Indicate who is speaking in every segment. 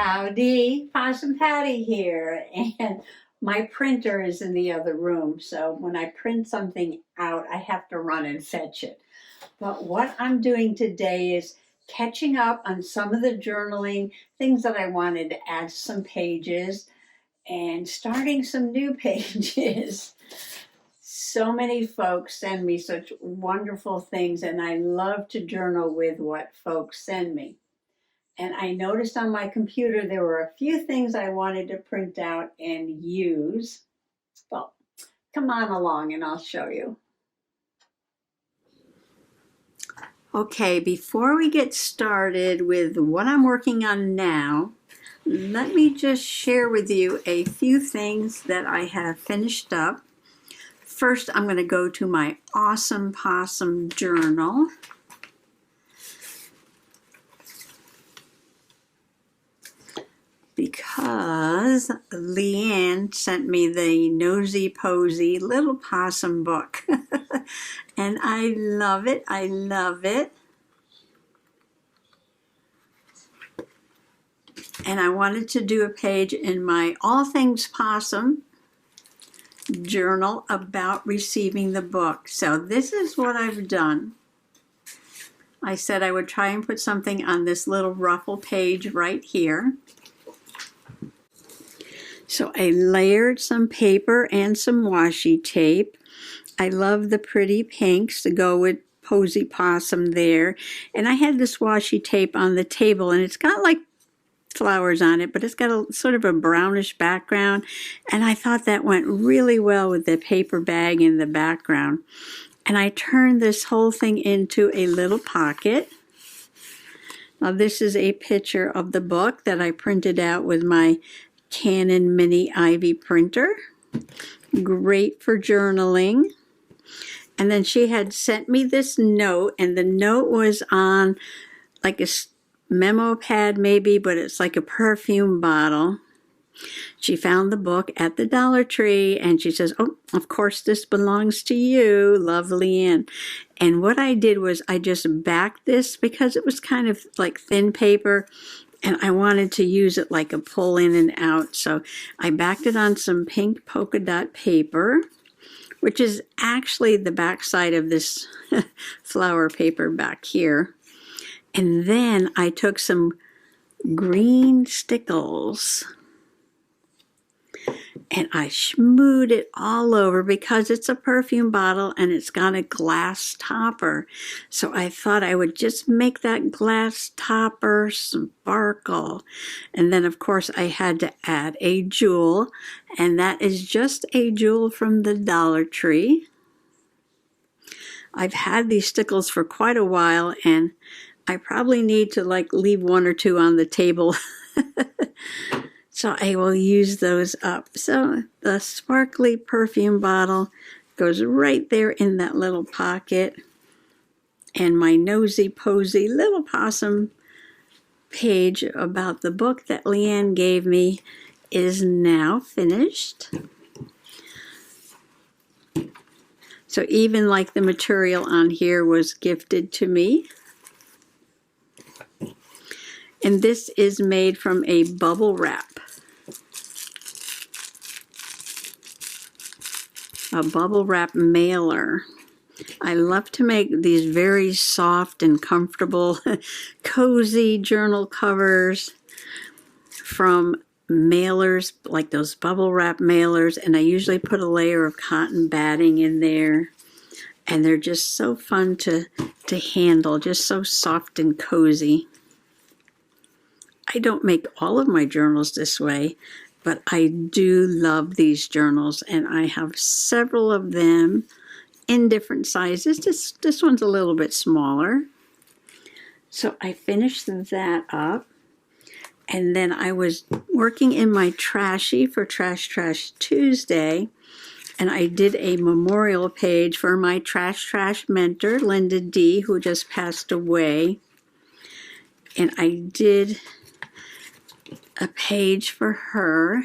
Speaker 1: Howdy, Possum Patty here, and my printer is in the other room, so when I print something out, I have to run and fetch it. But what I'm doing today is catching up on some of the journaling things that I wanted to add some pages and starting some new pages. So many folks send me such wonderful things, and I love to journal with what folks send me. And I noticed on my computer there were a few things I wanted to print out and use. Well, come on along and I'll show you. Okay, before we get started with what I'm working on now, let me just share with you a few things that I have finished up. First, I'm going to go to my Awesome Possum journal. Because Leanne sent me the Nosy Posy Little Possum book. And I love it. I love it. And I wanted to do a page in my All Things Possum journal about receiving the book. So this is what I've done. I said I would try and put something on this little ruffle page right here. So I layered some paper and some washi tape. I love the pretty pinks to go with Posy Possum there. And I had this washi tape on the table, and it's got like flowers on it, but it's got a sort of a brownish background. And I thought that went really well with the paper bag in the background. And I turned this whole thing into a little pocket. Now this is a picture of the book that I printed out with my Canon Mini Ivy printer. Great for journaling. And then she had sent me this note, and the note was on like a memo pad maybe, but it's like a perfume bottle. She found the book at the Dollar Tree, and she says, "Oh, of course this belongs to you, love, Leanne." And what I did was I just backed this because it was kind of like thin paper, and I wanted to use it like a pull in and out. So I backed it on some pink polka dot paper, which is actually the back side of this flower paper back here. And then I took some green stickles and I smooth it all over because it's a perfume bottle and it's got a glass topper. So I thought I would just make that glass topper sparkle. And then of course I had to add a jewel, and that is just a jewel from the Dollar Tree. I've had these stickles for quite a while, and I probably need to like leave one or two on the table. So I will use those up. So the sparkly perfume bottle goes right there in that little pocket. And my Nosy Posy Little Possum page about the book that Leanne gave me is now finished. So even like the material on here was gifted to me. And this is made from a bubble wrap. A bubble wrap mailer. I love to make these very soft and comfortable, cozy journal covers from mailers, like those bubble wrap mailers, and I usually put a layer of cotton batting in there, and they're just so fun to handle, just so soft and cozy. I don't make all of my journals this way, but I do love these journals, and I have several of them in different sizes. This one's a little bit smaller. So I finished that up, and then I was working in my trashy for Trash Tuesday, and I did a memorial page for my Trash mentor, Linda D., who just passed away. And I did a page for her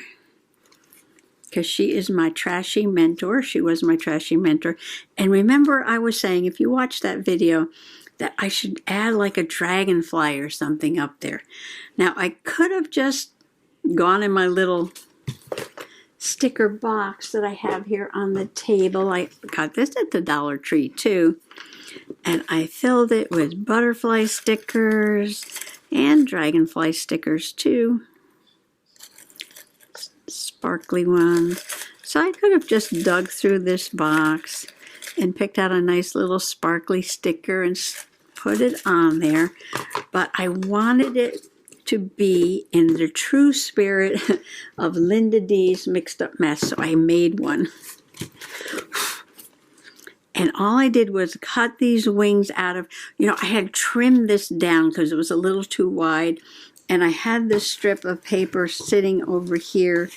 Speaker 1: because she is my trashy mentor. She was my trashy mentor. And remember, I was saying, if you watch that video, that I should add like a dragonfly or something up there. Now, I could have just gone in my little sticker box that I have here on the table. I got this at the Dollar Tree too. And I filled it with butterfly stickers and dragonfly stickers too. Sparkly ones. So I could have just dug through this box and picked out a nice little sparkly sticker and put it on there. But I wanted it to be in the true spirit of Linda D's Mixed Up Mess, so I made one. And all I did was cut these wings out of, I had trimmed this down because it was a little too wide. And I had this strip of paper sitting over here.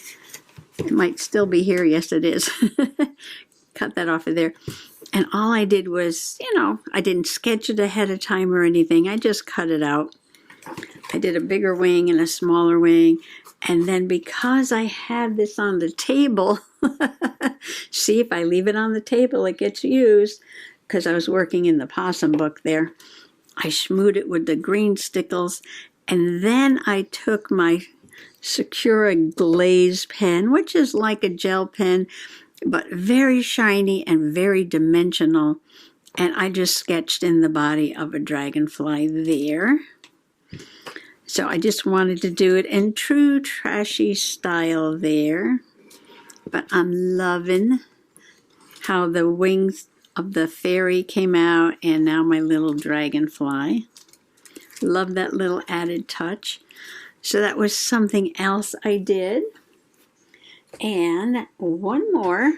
Speaker 1: It might still be here. Yes, it is. Cut that off of there. And all I did was, I didn't sketch it ahead of time or anything. I just cut it out. I did a bigger wing and a smaller wing. And then because I had this on the table, see, if I leave it on the table, it gets used, because I was working in the possum book there. I smoothed it with the green stickles, and then I took my Sakura glaze pen, which is like a gel pen, but very shiny and very dimensional, and I just sketched in the body of a dragonfly there. So I just wanted to do it in true trashy style there. But I'm loving how the wings of the fairy came out, and now my little dragonfly. Love that little added touch. So that was something else I did. And one more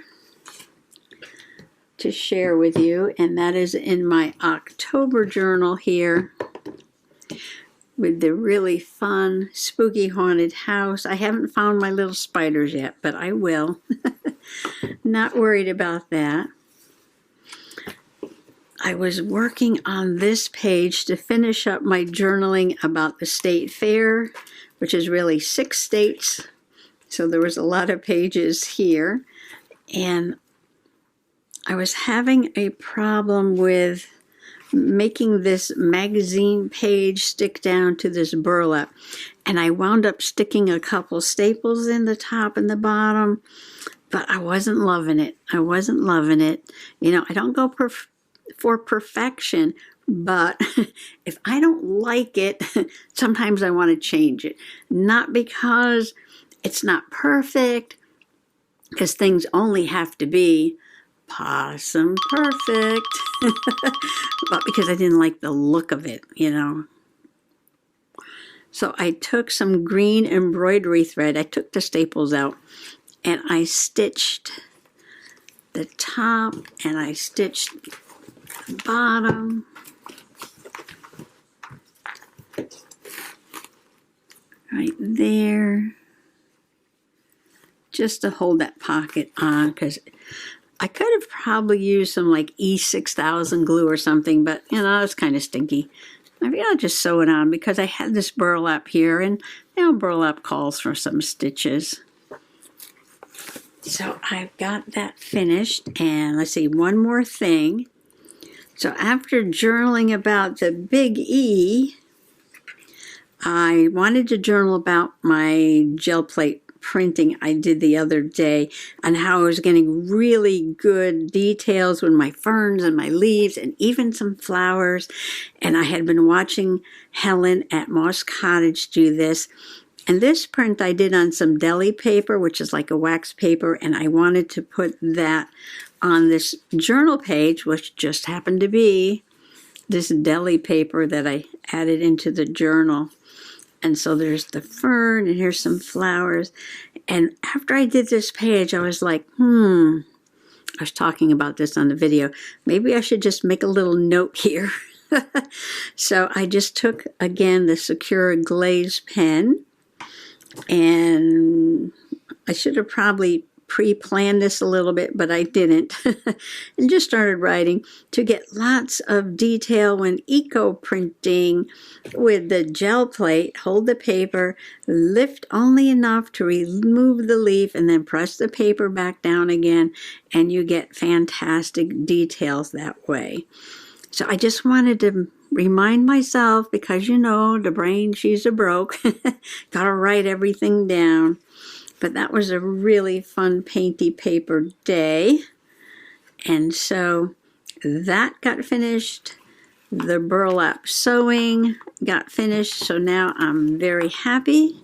Speaker 1: to share with you, and that is in my October journal here, with the really fun, spooky haunted house. I haven't found my little spiders yet, but I will. Not worried about that. I was working on this page to finish up my journaling about the state fair, which is really 6 states. So there was a lot of pages here. And I was having a problem with making this magazine page stick down to this burlap, and I wound up sticking a couple staples in the top and the bottom, but I wasn't loving it. I don't go for perfection, but if I don't like it, sometimes I want to change it. Not because it's not perfect, because things only have to be possum perfect, but because I didn't like the look of it, So I took some green embroidery thread. I took the staples out, and I stitched the top, and I stitched the bottom. Right there. Just to hold that pocket on, because I could have probably used some like E6000 glue or something, but it's kind of stinky. Maybe I'll just sew it on, because I had this burlap here, and burlap calls for some stitches. So I've got that finished, and let's see, one more thing. So after journaling about the big E, I wanted to journal about my gel plate printing I did the other day, and how I was getting really good details with my ferns and my leaves and even some flowers. And I had been watching Helen at Moss Cottage do this. And this print I did on some deli paper, which is like a wax paper, and I wanted to put that on this journal page, which just happened to be this deli paper that I added into the journal. And so there's the fern, and here's some flowers. And after I did this page, I was like, I was talking about this on the video. Maybe I should just make a little note here. So I just took, again, the Sakura glaze pen. And I should have probably pre-planned this a little bit, but I didn't. And just started writing to get lots of detail when eco-printing with the gel plate. Hold the paper, lift only enough to remove the leaf, and then press the paper back down again, and you get fantastic details that way. So I just wanted to remind myself, because you know, the brain, she's a broke. Gotta write everything down. But that was a really fun painty paper day. And so that got finished. The burlap sewing got finished. So now I'm very happy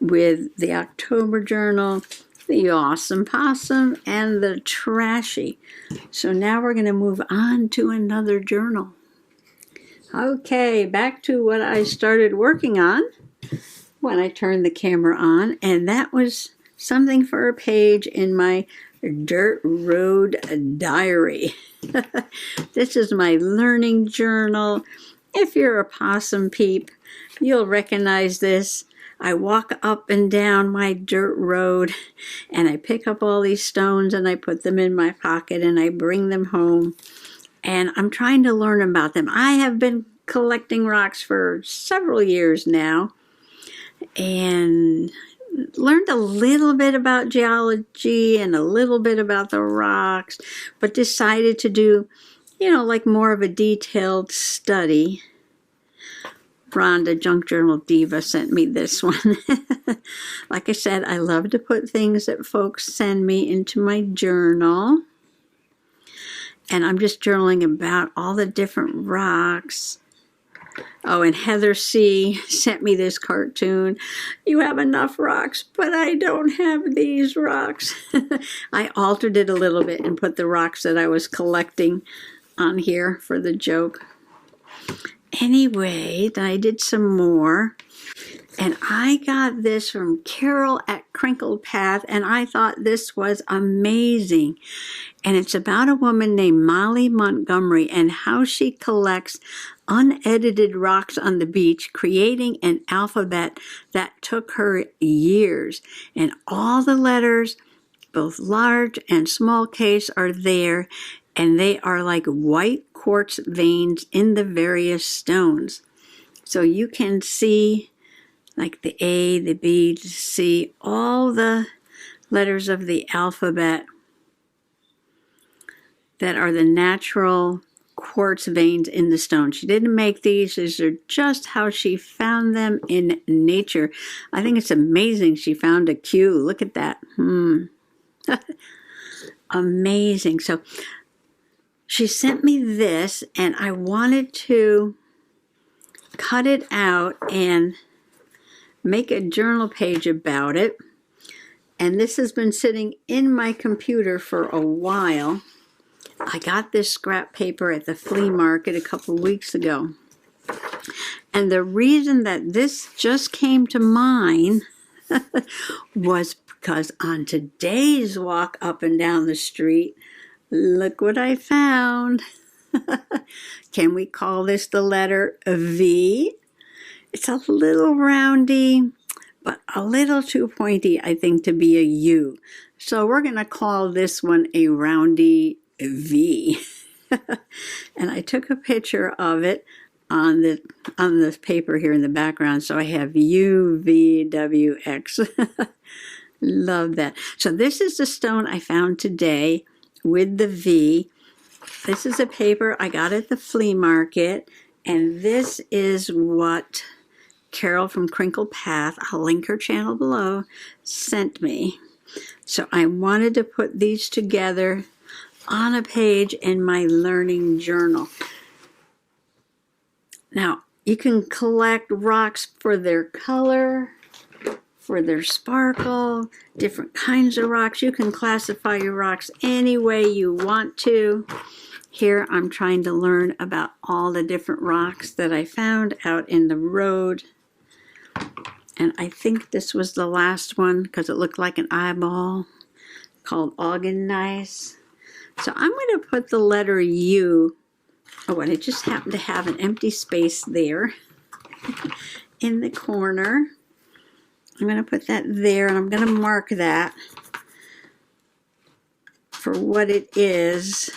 Speaker 1: with the October journal, the Awesome Possum, and the Trashy. So now we're going to move on to another journal. Okay, back to what I started working on when I turned the camera on, and that was something for a page in my Dirt Road Diary. This is my learning journal. If you're a possum peep, you'll recognize this. I walk up and down my dirt road, and I pick up all these stones and I put them in my pocket and I bring them home. And I'm trying to learn about them. I have been collecting rocks for several years now and learned a little bit about geology and a little bit about the rocks, but decided to do, like more of a detailed study. Rhonda Junk Journal Diva sent me this one. Like I said, I love to put things that folks send me into my journal. And I'm just journaling about all the different rocks. Oh, and Heather C sent me this cartoon. You have enough rocks, but I don't have these rocks. I altered it a little bit and put the rocks that I was collecting on here for the joke. Anyway, then I did some more. And I got this from Carol at Crinkled Path, and I thought this was amazing. And it's about a woman named Molly Montgomery and how she collects unedited rocks on the beach, creating an alphabet that took her years. And all the letters, both large and small case, are there, and they are like white quartz veins in the various stones. So you can see like the A, the B, the C, all the letters of the alphabet that are the natural quartz veins in the stone. She didn't make these. These are just how she found them in nature. I think it's amazing she found a Q. Look at that. Amazing. So she sent me this, and I wanted to cut it out and make a journal page about it. And this has been sitting in my computer for a while. I got this scrap paper at the flea market a couple weeks ago. And the reason that this just came to mind was because on today's walk up and down the street, look what I found. Can we call this the letter V? It's a little roundy, but a little too pointy, I think, to be a U. So we're going to call this one a roundy V. And I took a picture of it on the paper here in the background. So I have UVWX. Love that. So this is the stone I found today with the V. This is a paper I got at the flea market. And this is what Carol from Crinkled Path, I'll link her channel below, sent me. So I wanted to put these together on a page in my learning journal. Now, you can collect rocks for their color, for their sparkle, different kinds of rocks. You can classify your rocks any way you want to. Here I'm trying to learn about all the different rocks that I found out in the road. And I think this was the last one because it looked like an eyeball, called Augennice. So I'm going to put the letter U. Oh, and it just happened to have an empty space there in the corner. I'm going to put that there, and I'm going to mark that for what it is.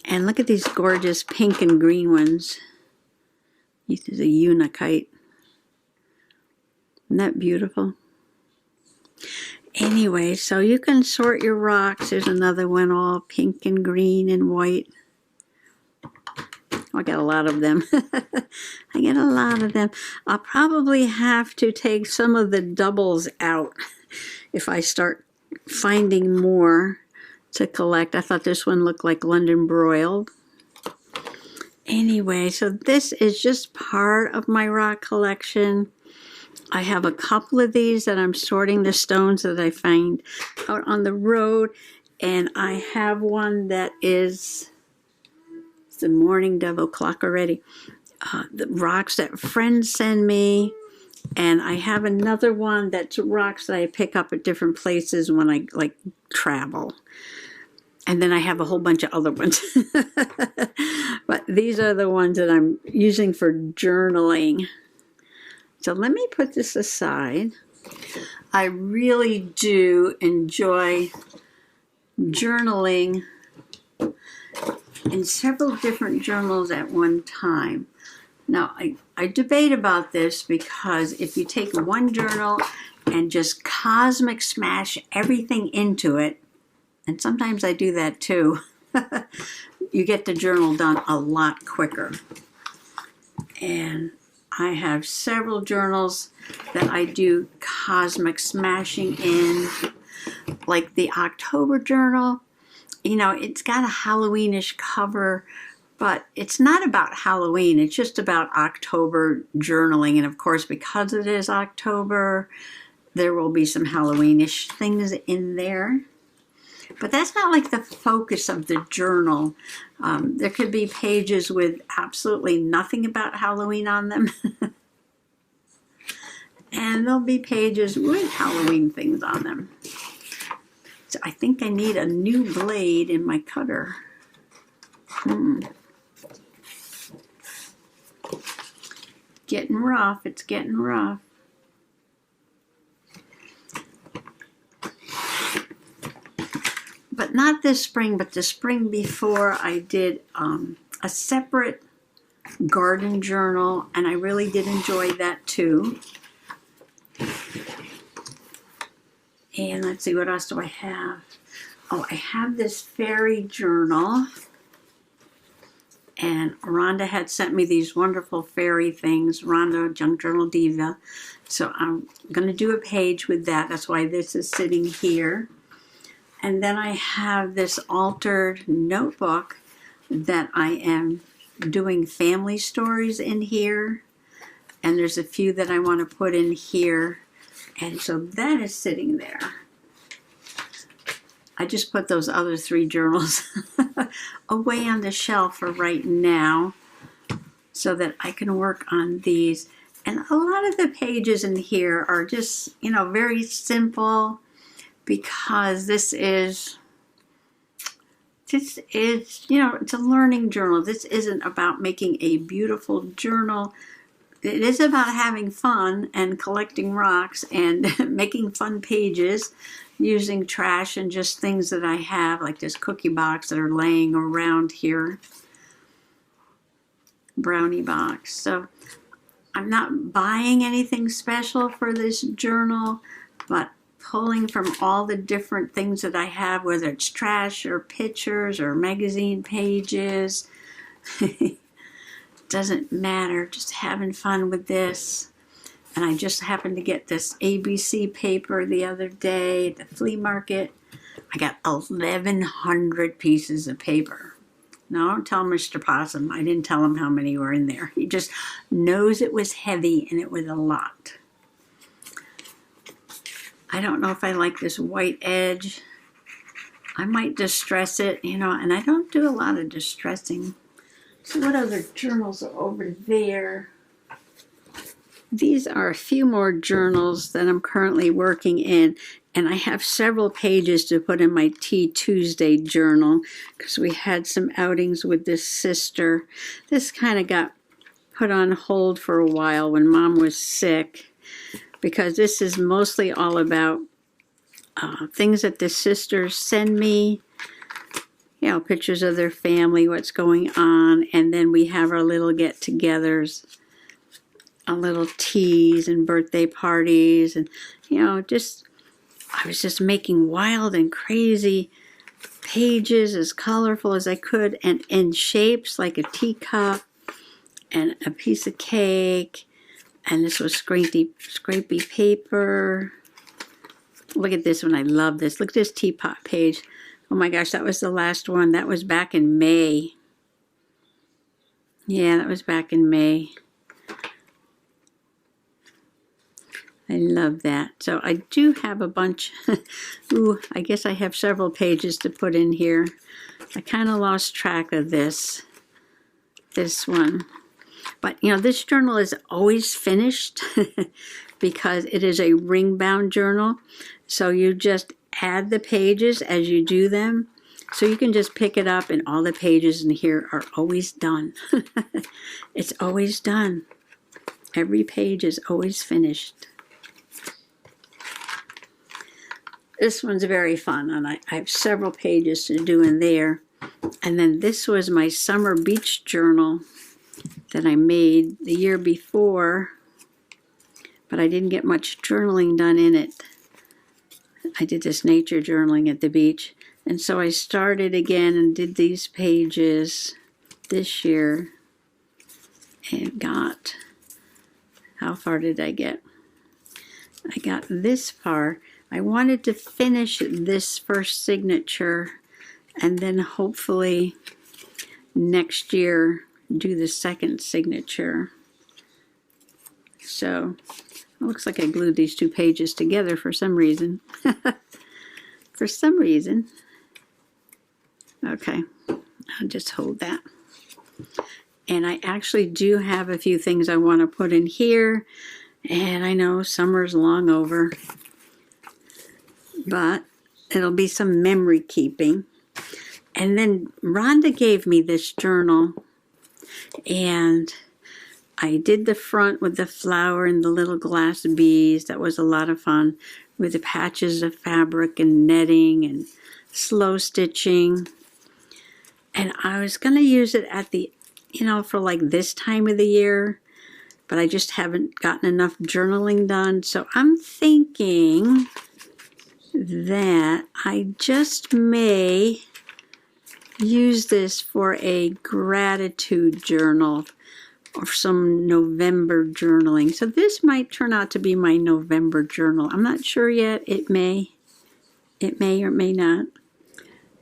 Speaker 1: And look at these gorgeous pink and green ones. This is a unakite. Isn't that beautiful? Anyway, so you can sort your rocks. There's another one all pink and green and white. I get a lot of them. I get a lot of them. I'll probably have to take some of the doubles out if I start finding more to collect. I thought this one looked like London broiled. Anyway, so this is just part of my rock collection. I have a couple of these that I'm sorting the stones that I find out on the road. And I have one that is, it's the morning dove clock already. The rocks that friends send me. And I have another one that's rocks that I pick up at different places when I like travel. And then I have a whole bunch of other ones. But these are the ones that I'm using for journaling. So let me put this aside. I really do enjoy journaling in several different journals at one time. Now, I debate about this because if you take one journal and just cosmic smash everything into it, and sometimes I do that too, you get the journal done a lot quicker. And I have several journals that I do cosmic smashing in, like the October journal. You know, it's got a Halloweenish cover, but it's not about Halloween. It's just about October journaling. And of course, because it is October, there will be some Halloweenish things in there. But that's not like the focus of the journal. There could be pages with absolutely nothing about Halloween on them. And there'll be pages with Halloween things on them. So I think I need a new blade in my cutter. Getting rough, it's getting rough. But not this spring, but the spring before, I did a separate garden journal, and I really did enjoy that too. And let's see, what else do I have? Oh, I have this fairy journal, and Rhonda had sent me these wonderful fairy things, Rhonda, Junk Journal Diva. So I'm going to do a page with that. That's why this is sitting here. And then I have this altered notebook that I am doing family stories in here. And there's a few that I want to put in here. And so that is sitting there. I just put those other 3 journals away on the shelf for right now so that I can work on these. And a lot of the pages in here are just, you know, very simple, because this is, you know, it's a learning journal. This isn't about making a beautiful journal. It is about having fun and collecting rocks and making fun pages using trash and just things that I have, like this cookie box that are laying around here. Brownie box. So I'm not buying anything special for this journal, but pulling from all the different things that I have, whether it's trash or pictures or magazine pages. Doesn't matter, just having fun with this. And I just happened to get this ABC paper the other day at the flea market. I got 1,100 pieces of paper. No, don't tell Mr. Possum. I didn't tell him how many were in there. He just knows it was heavy, and it was a lot. I don't know if I like this white edge. I might distress it, you know, and I don't do a lot of distressing. So what other journals are over there? These are a few more journals that I'm currently working in, and I have several pages to put in my Tea Tuesday journal because we had some outings with this sister. This kind of got put on hold for a while when Mom was sick, because this is mostly all about things that the sisters send me, you know, pictures of their family, what's going on, and then we have our little get-togethers, our little teas and birthday parties, and, you know, just, I was just making wild and crazy pages as colorful as I could, and in shapes like a teacup and a piece of cake, and this was scrapey paper. Look at this one. I love this. Look at this teapot page. Oh my gosh, that was the last one. That was back in May. Yeah, that was back in May. I love that. So I do have a bunch. Ooh, I guess I have several pages to put in here. I kind of lost track of this one. But, you know, this journal is always finished because it is a ring-bound journal. So you just add the pages as you do them. So you can just pick it up and all the pages in here are always done. It's always done. Every page is always finished. This one's very fun, and I have several pages to do in there. And then this was my summer beach journal that I made the year before, but I didn't get much journaling done in it. I did this nature journaling at the beach, and so I started again and did these pages this year and got, how far did I get? I got this far. I wanted to finish this first signature and then hopefully next year do the second signature. So it looks like I glued these two pages together for some reason. For some reason. Okay, I'll just hold that. And I actually do have a few things I want to put in here. And I know summer's long over, but it'll be some memory keeping. And then Rhonda gave me this journal, and I did the front with the flower and the little glass bees. That was a lot of fun, with the patches of fabric and netting and slow stitching. And I was going to use it at the, you know, for like this time of the year, but I just haven't gotten enough journaling done. So I'm thinking that I just may use this for a gratitude journal or some November journaling. So this might turn out to be my November journal. I'm not sure yet. It may or may not.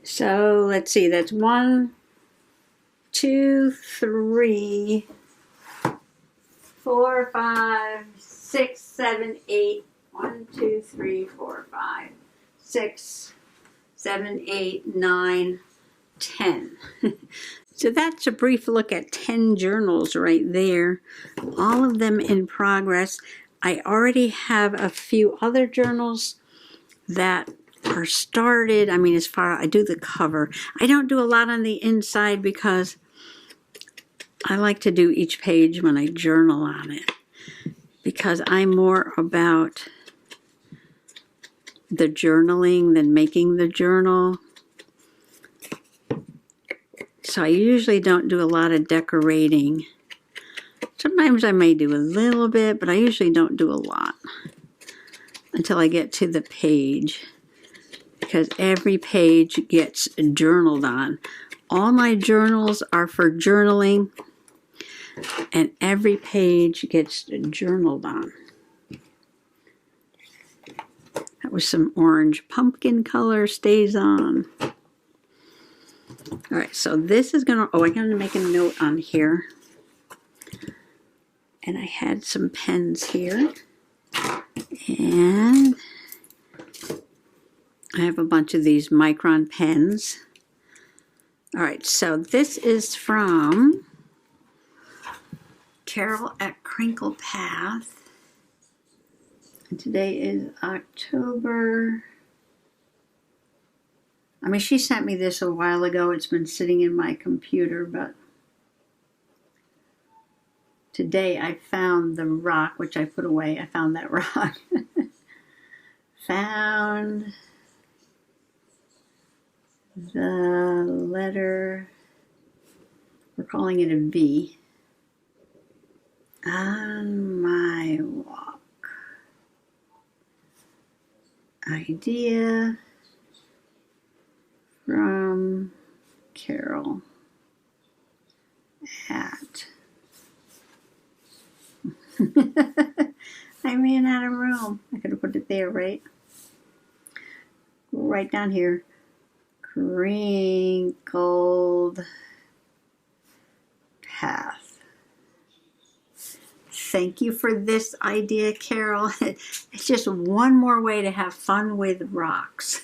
Speaker 1: So let's see, that's 1, 2, 3, 4, 5, 6, 7, 8. 1, 2, 3, 4, 5, 6, 7, 8, 9, 10. So that's a brief look at 10 journals right there. All of them in progress. I already have a few other journals that are started. I mean, as far I do the cover. I don't do a lot on the inside because I like to do each page when I journal on it, because I'm more about the journaling than making the journal. So I usually don't do a lot of decorating. Sometimes I may do a little bit, but I usually don't do a lot until I get to the page, because every page gets journaled on. All my journals are for journaling, and every page gets journaled on. That was some orange pumpkin color, stays on. All right, so this is gonna, I'm gonna make a note on here. And I had some pens here. And I have a bunch of these micron pens. All right, so this is from Carol at Crinkle Path. And today is October. I mean, she sent me this a while ago. It's been sitting in my computer, but today I found the rock, which I put away. I found that rock. Found the letter, we're calling it a V, on my walk. Idea from Carol at I ran out of room. I could have put it there, right? Right down here. Crinkled path. Thank you for this idea, Carol. It's just one more way to have fun with rocks.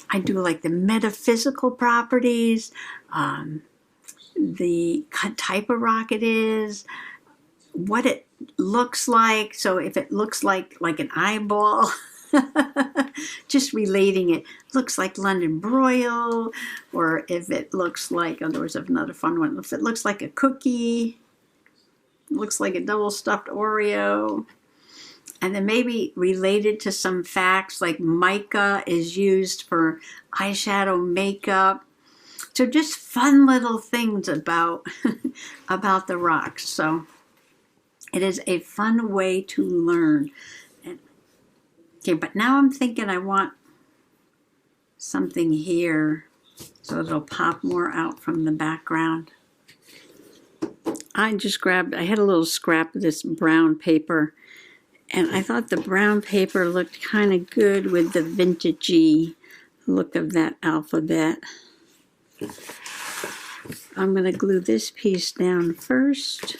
Speaker 1: I do like the metaphysical properties, the type of rock it is, what it looks like. So if it looks like an eyeball, just relating it. Looks like London broil, or if it looks like, oh, there was another fun one. If it looks like a cookie, looks like a double stuffed Oreo. And then maybe related to some facts like mica is used for eyeshadow makeup. So just fun little things about, about the rocks. So it is a fun way to learn. Okay, but now I'm thinking I want something here so it'll pop more out from the background. I had a little scrap of this brown paper, and I thought the brown paper looked kind of good with the vintagey look of that alphabet. I'm going to glue this piece down first.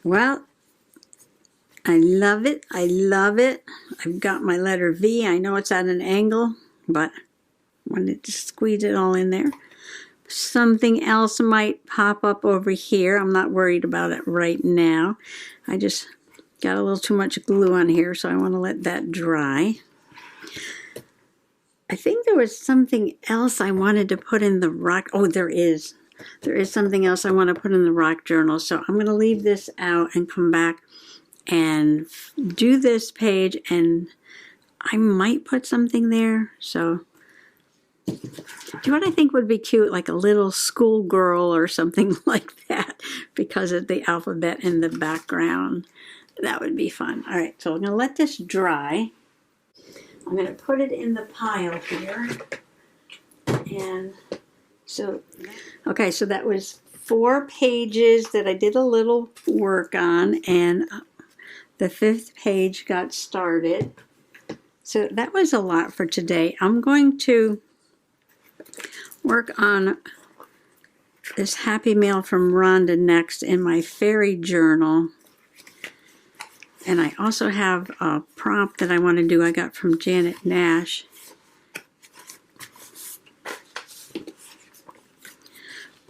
Speaker 1: Well, I love it. I love it. I've got my letter V. I know it's at an angle, but I wanted to squeeze it all in there. Something else might pop up over here. I'm not worried about it right now. I just got a little too much glue on here, so I want to let that dry. I think there was something else I wanted to put in the rock. Oh, there is. There is something else I want to put in the rock journal. So I'm going to leave this out and come back and do this page, and I might put something there. So do you know what I think would be cute? Like a little schoolgirl or something like that, because of the alphabet in the background. That would be fun. All right, so I'm going to let this dry. I'm going to put it in the pile here. And so, okay, so that was 4 pages that I did a little work on, and the 5th page got started. So that was a lot for today. I'm going to work on this Happy Mail from Rhonda next in my fairy journal. And I also have a prompt that I want to do I got from Janet Nash.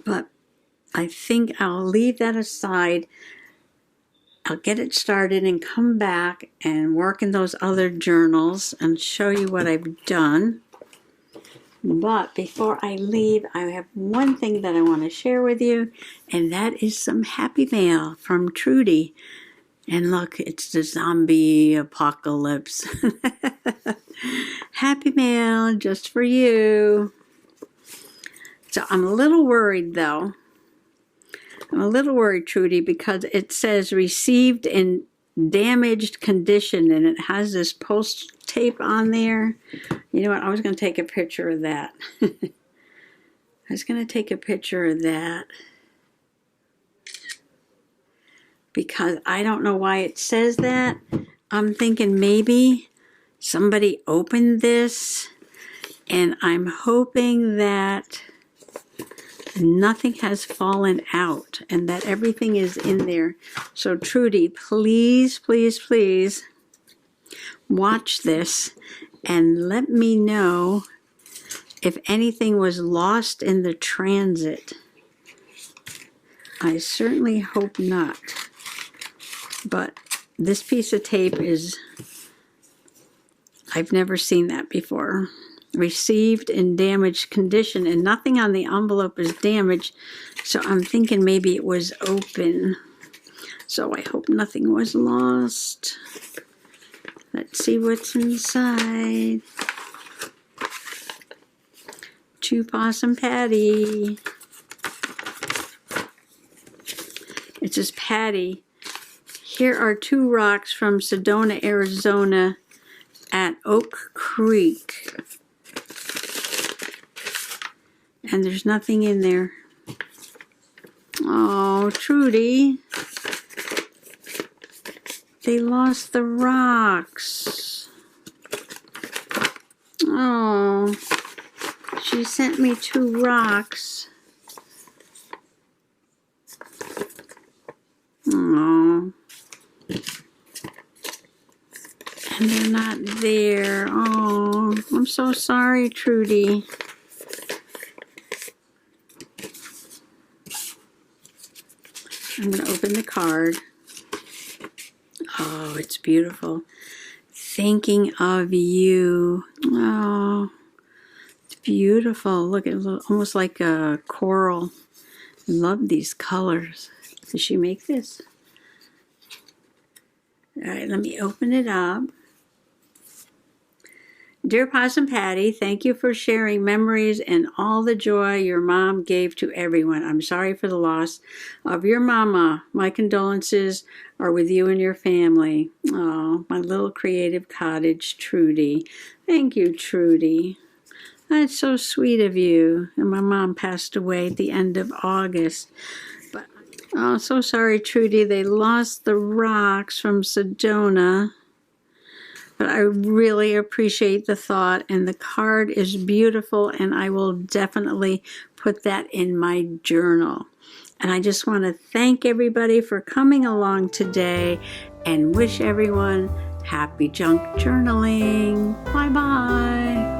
Speaker 1: But I think I'll leave that aside. I'll get it started and come back and work in those other journals and show you what I've done. But before I leave, I have one thing that I want to share with you, and that is some Happy Mail from Trudy. And look, it's the zombie apocalypse. Happy Mail just for you. So I'm a little worried, though. I'm a little worried, Trudy, because it says received in damaged condition, and it has this post tape on there. You know what? I was going to take a picture of that. I was going to take a picture of that, because I don't know why it says that. I'm thinking maybe somebody opened this, and I'm hoping that nothing has fallen out and that everything is in there. So Trudy, please, please, please watch this and let me know if anything was lost in the transit. I certainly hope not. But this piece of tape is, I've never seen that before. Received in damaged condition, and nothing on the envelope is damaged, so I'm thinking maybe it was open. So I hope nothing was lost. Let's see what's inside. To Possum Patty. It says, Patty, here are 2 rocks from Sedona, Arizona at Oak Creek. And there's nothing in there. Oh, Trudy. They lost the rocks. Oh, she sent me 2 rocks. Oh. And they're not there. Oh, I'm so sorry, Trudy. I'm going to open the card. Oh, it's beautiful. Thinking of you. Oh, it's beautiful. Look, it's almost like a coral. I love these colors. Did she make this? All right, let me open it up. Dear Possum Patty, thank you for sharing memories and all the joy your mom gave to everyone. I'm sorry for the loss of your mama. My condolences are with you and your family. Oh, my little creative cottage, Trudy. Thank you, Trudy. That's so sweet of you. And my mom passed away at the end of August. But oh, so sorry, Trudy. They lost the rocks from Sedona. But I really appreciate the thought, and the card is beautiful, and I will definitely put that in my journal. And I just want to thank everybody for coming along today and wish everyone happy junk journaling. Bye-bye.